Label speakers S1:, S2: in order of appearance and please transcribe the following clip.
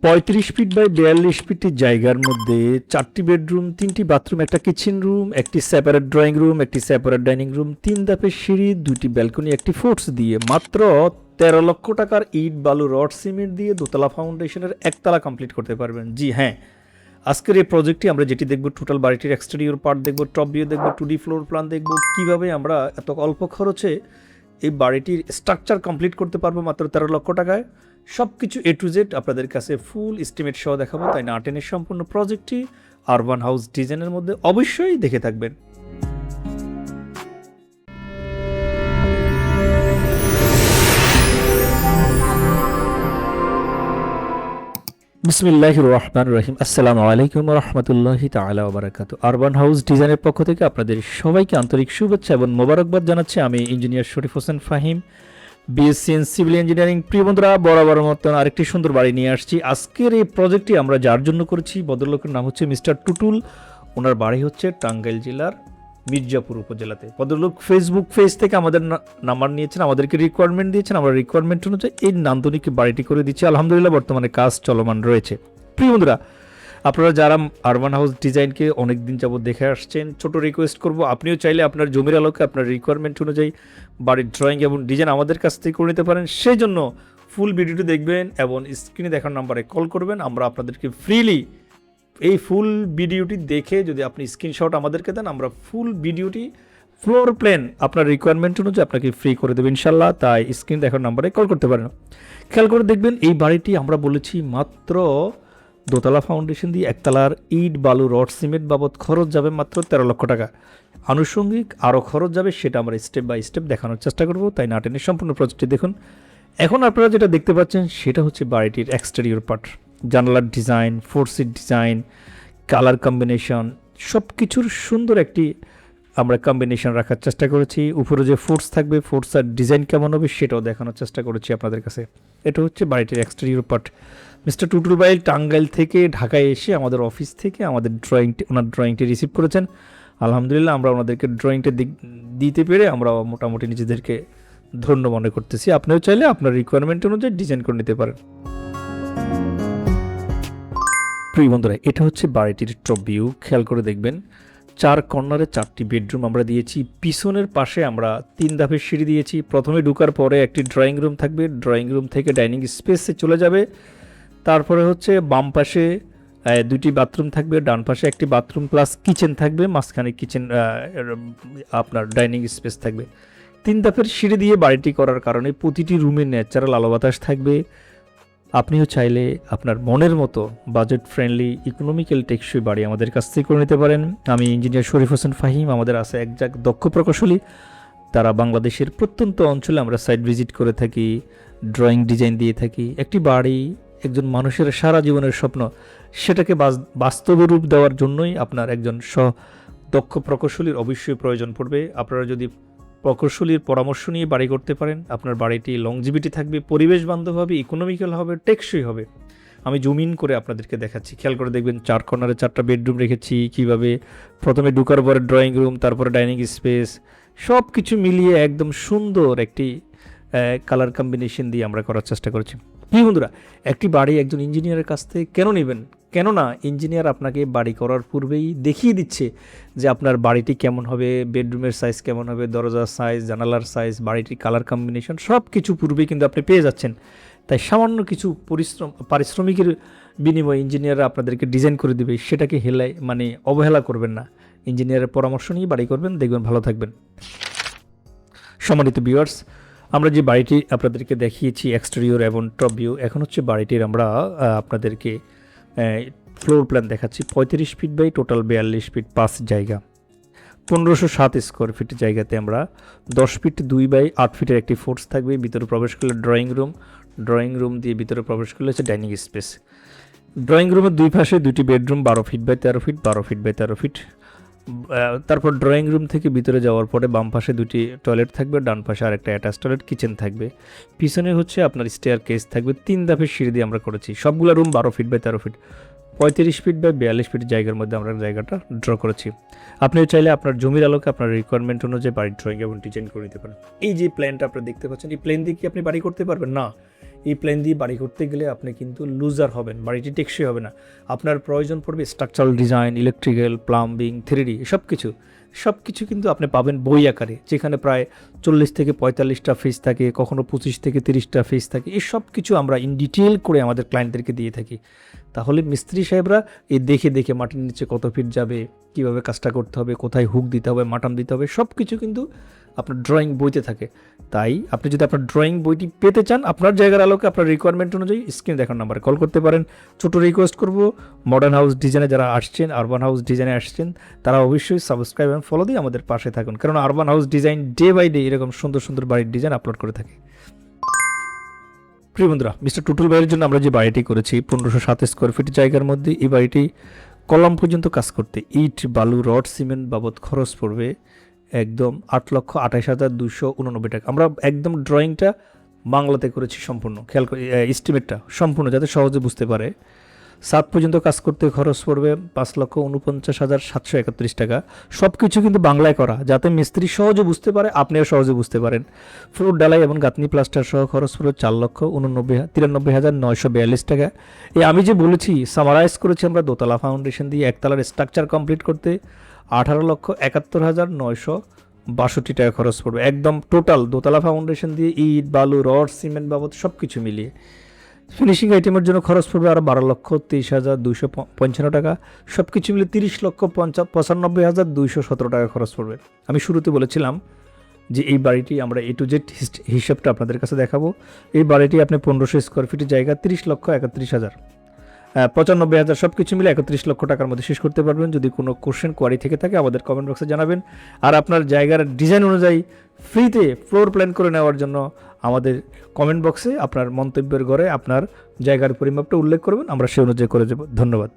S1: ৩৫ feet by ৪২ ফিটের জায়গার মধ্যে ৪টি বেডরুম, ৩টি বাথরুম, একটা কিচেন রুম, একটি সেপারেট ড্রয়িং রুম, একটি সেপারেট ডাইনিং রুম, ৩ ধাপের সিঁড়ি, ২টি ব্যালকনি, একটি ফোর্স দিয়ে মাত্র ১৩ লক্ষ টাকার ইট, বালু, রড, সিমেন্ট দিয়ে দোতলা ফাউন্ডেশনের একতলা কমপ্লিট করতে পারবেন। জি হ্যাঁ, আজকের এই প্রজেক্টটি আমরা যেটি দেখব, টোটাল বাড়িটির এক্সটেরিয়র পার্ট দেখব, টপ ভিউ দেখব, 2D ফ্লোর প্ল্যান দেখব, কীভাবে আমরা এত অল্প খরচে এই বাড়িটির স্ট্রাকচার কমপ্লিট করতে পারবো মাত্র ১৩ লক্ষ টাকায়। সব কিছু এ টু জেড আপনাদের কাছে ফুল এস্টিমেট সহ দেখাবো, তাই না টেনের সম্পূর্ণ প্রজেক্টটি আরবান হাউস ডিজাইনের মধ্যে অবশ্যই দেখে থাকবেন। বিসমিল্লাহির রহমানির রহিম। আসসালামু আলাইকুম ওয়া রাহমাতুল্লাহি তাআলা ওয়া বারাকাতুহু। আরবান হাউস ডিজাইনের পক্ষ থেকে আপনাদের সবাইকে আন্তরিক শুভেচ্ছা এবং মোবারকবাদ জানাচ্ছি। আমি engineer Sharif Hossain Fahim, BSc in civil engineering. প্রিয় বন্ধুরা, বরাবর মতন আরেকটি সুন্দর বাড়ি নিয়ে আসছি। আজকের এই প্রজেক্টটি আমরা যার জন্য করেছি, ভদ্রলোকের নাম হচ্ছে মিস্টার টুটুল। ওনার বাড়ি হচ্ছে টাঙ্গাইল জেলার মির্জাপুর উপজেলাতে। ভদ্রলোক ফেসবুক পেজ থেকে আমাদের নাম্বার নিয়েছেন, আমাদেরকে রিকোয়ারমেন্ট দিয়েছেন। আমরা রিকোয়ারমেন্ট অনুযায়ী এই নান্দনিক বাড়িটি করে দিচ্ছি। আলহামদুলিল্লাহ বর্তমানে কাজ চলমান রয়েছে। প্রিয় বন্ধুরা, আপনারা যারা আরবান হাউস ডিজাইনকে অনেক দিন যাবত দেখে আসছেন, ছোট রিকোয়েস্ট করব, আপনিও চাইলে আপনার জমির আলোকে আপনার রিকোয়ারমেন্ট অনুযায়ী বাড়ির ড্রয়িং এবং ডিজাইন আমাদের কাছ থেকে করে নিতে পারেন। সেই জন্য ফুল ভিডিওটি দেখবেন এবং স্ক্রিনে দেখার নাম্বারে কল করবেন। আমরা আপনাদেরকে ফ্রিলি এই ফুল ভিডিওটি দেখে যদি আপনি স্ক্রিনশট আমাদেরকে দেন, আমরা ফুল ভিডিওটি ফ্লোর প্ল্যান আপনার রিকোয়ারমেন্ট অনুযায়ী আপনাকে ফ্রি করে দেবো ইনশাল্লাহ। তাই স্ক্রিন দেখার নাম্বারে কল করতে পারেন। খেয়াল করে দেখবেন, এই বাড়িটি আমরা বলেছি মাত্র দোতলা ফাউন্ডেশন দিয়ে একতলার ইট, বালু, রড, সিমেন্ট বাবদ খরচ যাবে মাত্র ১৩ লক্ষ টাকা। আনুষঙ্গিক আরও খরচ যাবে, সেটা আমরা স্টেপ বাই স্টেপ দেখানোর চেষ্টা করব। তাই না টেনের সম্পূর্ণ প্রজেক্টটি দেখুন। এখন আপনারা যেটা দেখতে পাচ্ছেন সেটা হচ্ছে বাড়িটির এক্সটেরিয়র পার্ট। জানালার design, four seat design, colour combination, সব কিছুর সুন্দর একটি আমরা কম্বিনেশন রাখার চেষ্টা করেছি। উপরে যে ফোর্স থাকবে, ফোর্সের ডিজাইন কেমন হবে সেটাও দেখানোর চেষ্টা করেছি আপনাদের কাছে। এটা হচ্ছে বাড়িটির এক্সটেরিয়র পার্ট। মিস্টার টুটুল ভাই টাঙ্গাইল থেকে ঢাকায় এসে আমাদের অফিস থেকে আমাদের ওনার ড্রয়িংটি রিসিভ করেছেন। আলহামদুলিল্লাহ আমরা ওনাদেরকে ড্রয়িংটা দিতে পেরে আমরা মোটামুটি নিজেদেরকে ধন্য মনে করতেছি। আপনিও চাইলে আপনার রিকোয়ারমেন্ট অনুযায়ী ডিজাইন করে নিতে পারেন। প্রিয় বন্ধুরা, এটা হচ্ছে বাড়িটির টপ ভিউ। খেয়াল করে দেখবেন, 4 কর্নারে 4টি বেডরুম আমরা দিয়েছি। পিছনের পাশে আমরা 3 ধাপের সিঁড়ি দিয়েছি। প্রথমে ঢুকার পরে একটি ড্রয়িং রুম থাকবে, ড্রয়িং রুম থেকে ডাইনিং স্পেসে চলে যাবে। তারপরে হচ্ছে বাম পাশে 2টি বাথরুম থাকবে, ডান পাশে একটি বাথরুম প্লাস কিচেন থাকবে, মাঝখানে কিচেন আপনার ডাইনিং স্পেস থাকবে। 3 ধাপের সিঁড়ি দিয়ে বাড়িটি করার কারণে প্রতিটি রুমে ন্যাচারাল আলো বাতাস থাকবে। আপনিও চাইলে আপনার মনের মতো বাজেট ফ্রেন্ডলি ইকোনমিক্যাল টেকসই বাড়ি আমাদের কাছ থেকে করে নিতে পারেন। আমি ইঞ্জিনিয়ার শরীফ হোসেন ফাহিম। আমাদের আছে একজাক দক্ষ প্রকৌশলী, তারা বাংলাদেশের প্রত্যন্ত অঞ্চলে আমরা সাইট ভিজিট করে থাকি, ড্রয়িং ডিজাইন দিয়ে থাকি। একটি বাড়ি একজন মানুষের সারা জীবনের স্বপ্ন, সেটাকে বাস্তবে রূপ দেওয়ার জন্যই আপনার একজন দক্ষ প্রকৌশলীর অবশ্যই প্রয়োজন পড়বে। আপনারা যদি প্রকৌশলীর পরামর্শ নিয়ে বাড়ি করতে পারেন, আপনার বাড়িটি লংজিভিটি থাকবে, পরিবেশ বান্ধব হবে, ইকোনমিক্যাল হবে, টেকসই হবে। আমি জুমিন করে আপনাদেরকে দেখাচ্ছি। খেয়াল করে দেখবেন, 4 কর্নারে 4টা বেডরুম রেখেছি। কীভাবে প্রথমে ঢুকার পরে ড্রয়িং রুম, তারপরে ডাইনিং স্পেস, সব কিছু মিলিয়ে একদম সুন্দর একটি কালার কম্বিনেশন দিয়ে আমরা করার চেষ্টা করেছি। প্রিয় বন্ধুরা, একটি বাড়ি একজন ইঞ্জিনিয়ারের কাছ থেকে কেন নেবেন? কেননা ইঞ্জিনিয়ার আপনাকে বাড়ি করার পূর্বেই দেখিয়ে দিচ্ছে যে আপনার বাড়িটি কেমন হবে, বেডরুমের সাইজ কেমন হবে, দরজার সাইজ, জানালার সাইজ, বাড়িটির কালার কম্বিনেশন সব কিছু পূর্বেই কিন্তু আপনি পেয়ে যাচ্ছেন। তাই সামান্য কিছু পারিশ্রমিকের বিনিময়ে ইঞ্জিনিয়াররা আপনাদেরকে ডিজাইন করে দেবে, সেটাকে অবহেলা করবেন না। ইঞ্জিনিয়ারের পরামর্শ নিয়ে বাড়ি করবেন, দেখবেন ভালো থাকবেন। সম্মানিত ভিউয়ার্স, আমরা যে বাড়িটি আপনাদেরকে দেখিয়েছি এক্সটেরিয়র এবং টপ ভিউ, এখন হচ্ছে বাড়িটির আমরা আপনাদেরকে ফ্লোর প্ল্যান দেখাচ্ছি। 35 ফিট বাই টোটাল 42 ফিট 5 জায়গা, 1507 স্কোয়ার ফিট জায়গাতে আমরা 10 ফিট 2 বাই 8 ফিটের একটি ফোর্স থাকবে। ভিতরে প্রবেশ করলে ড্রয়িং রুম দিয়ে ভিতরে প্রবেশ করলে হচ্ছে ডাইনিং স্পেস। ড্রয়িং রুমের 2 পাশে 2টি bedroom, 12 feet by 13 feet, 12 feet by 13 feet. তারপর ড্রয়িং রুম থেকে ভিতরে যাওয়ার পরে বাম পাশে 2টি টয়লেট থাকবে, ডান পাশে আর একটা অ্যাটাচ টয়লেট, কিচেন থাকবে। পিছনে হচ্ছে আপনার স্টেয়ার কেস থাকবে। 3 ধাপের সিঁড়ি দিয়ে আমরা করেছি। সবগুলো room 12 feet by 13 feet, 35 feet by 42 feet জায়গার মধ্যে আমরা জায়গাটা ড্র করেছি। আপনিও চাইলে আপনার জমির আলোকে আপনার রিকোয়ারমেন্ট অনুযায়ী বাড়ির ড্রয়িং এবং ডিজাইন করে নিতে পারেন। এই যে প্ল্যানটা আপনারা দেখতে পাচ্ছেন, এই প্ল্যান দিয়ে কি আপনি বাড়ি করতে পারবেন? না, এই প্ল্যান দিয়ে বাড়ি করতে গেলে আপনি কিন্তু লুজার হবেন, বাড়িটি টেকসই হবে না। আপনার প্রয়োজন পড়বে structural design, electrical, plumbing, 3D সব কিছু কিন্তু আপনি পাবেন বই আকারে, যেখানে প্রায় 40 থেকে 45টা ফেজ থাকে, কখনো 25 থেকে 30টা ফেজ থাকে। এই সব কিছু আমরা ইন ডিটেল করে আমাদের ক্লায়েন্টদেরকে দিয়ে থাকি। তাহলে মিস্ত্রি সাহেবরা এই দেখে দেখে মাটির নিচে কত ফিট যাবে, কীভাবে কাজটা করতে হবে, কোথায় হুক দিতে হবে, মাটাম দিতে হবে, সব কিছু কিন্তু আপনার ড্রয়িং বইতে থাকে। তাই আপনি যদি আপনার ড্রয়িং বইটি পেতে চান আপনার জায়গার আলোকে, আপনার রিকোয়ারমেন্ট অনুযায়ী স্ক্রিনে দেখার নাম্বারে কল করতে পারেন। ছোটো রিকোয়েস্ট করব, মডার্ন হাউস ডিজাইনে যারা আসছেন, আরবান হাউস ডিজাইনে আসছেন, তারা অবশ্যই সাবস্ক্রাইব এবং ফলো দিয়ে আমাদের পাশে থাকুন, কারণ urban house design day by day এরকম সুন্দর সুন্দর বাড়ির ডিজাইন আপলোড করে থাকে। প্রিয় বন্ধুরা, মিস্টার টুটুল ভাইয়ের জন্য আমরা যে বাড়িটি করেছি 1507 স্কোয়ার ফিট জায়গার মধ্যে, এই বাড়িটি কলাম পর্যন্ত কাজ করতে ইট, বালু, রড, সিমেন্ট বাবদ খরচ পড়বে একদম 8,28,289 টাকা। আমরা একদম ড্রয়িংটা বাংলাতে করেছি সম্পূর্ণ, খেয়াল করে এস্টিমেটটা সম্পূর্ণ যাতে সহজে বুঝতে পারে। 7 পর্যন্ত কাজ করতে খরচ পড়বে 5,49,731 টাকা। সব কিছু কিন্তু বাংলায় করা, যাতে মিস্ত্রি সহজে বুঝতে পারে, আপনিও সহজে বুঝতে পারেন। ফ্লোর ডালাই এবং গাঁথনি প্লাস্টার সহ খরচ পড়বে 4,93,942 টাকা। আমি যে বলেছি সামারাইজ করেছি আমরা, দোতলা ফাউন্ডেশন দিয়ে একতলার স্ট্রাকচার কমপ্লিট করতে 18,71,962 টাকা খরচ পড়বে, একদম টোটাল দোতলা ফাউন্ডেশন দিয়ে ইট, বালু, রড, সিমেন্ট বাবদ সব কিছু মিলিয়ে। ফিনিশিং আইটেমের জন্য খরচ পড়বে আরও 12,23,255 টাকা। সব কিছু মিলে 30,95,217 টাকা খরচ পড়বে। আমি শুরুতে বলেছিলাম যে এই বাড়িটি আমরা A to Z হিসাবটা আপনাদের কাছে দেখাবো। এই বাড়িটি আপনি 1500 স্কোয়ার ফিটের জায়গা 30,31,095 সব কিছু মিলে 31 লক্ষ টাকার মধ্যে শেষ করতে পারবেন। যদি কোনো কোশ্চেন কোয়ারি থেকে থাকে আমাদের কমেন্ট বক্সে জানাবেন। আর আপনার জায়গার ডিজাইন অনুযায়ী ফ্রিতে ফ্লোর প্ল্যান করে নেওয়ার জন্য আমাদের কমেন্ট বক্সে আপনার মন্তব্যের ঘরে আপনার জায়গার পরিমাপটা উল্লেখ করবেন, আমরা সেই অনুযায়ী করে দেব। ধন্যবাদ।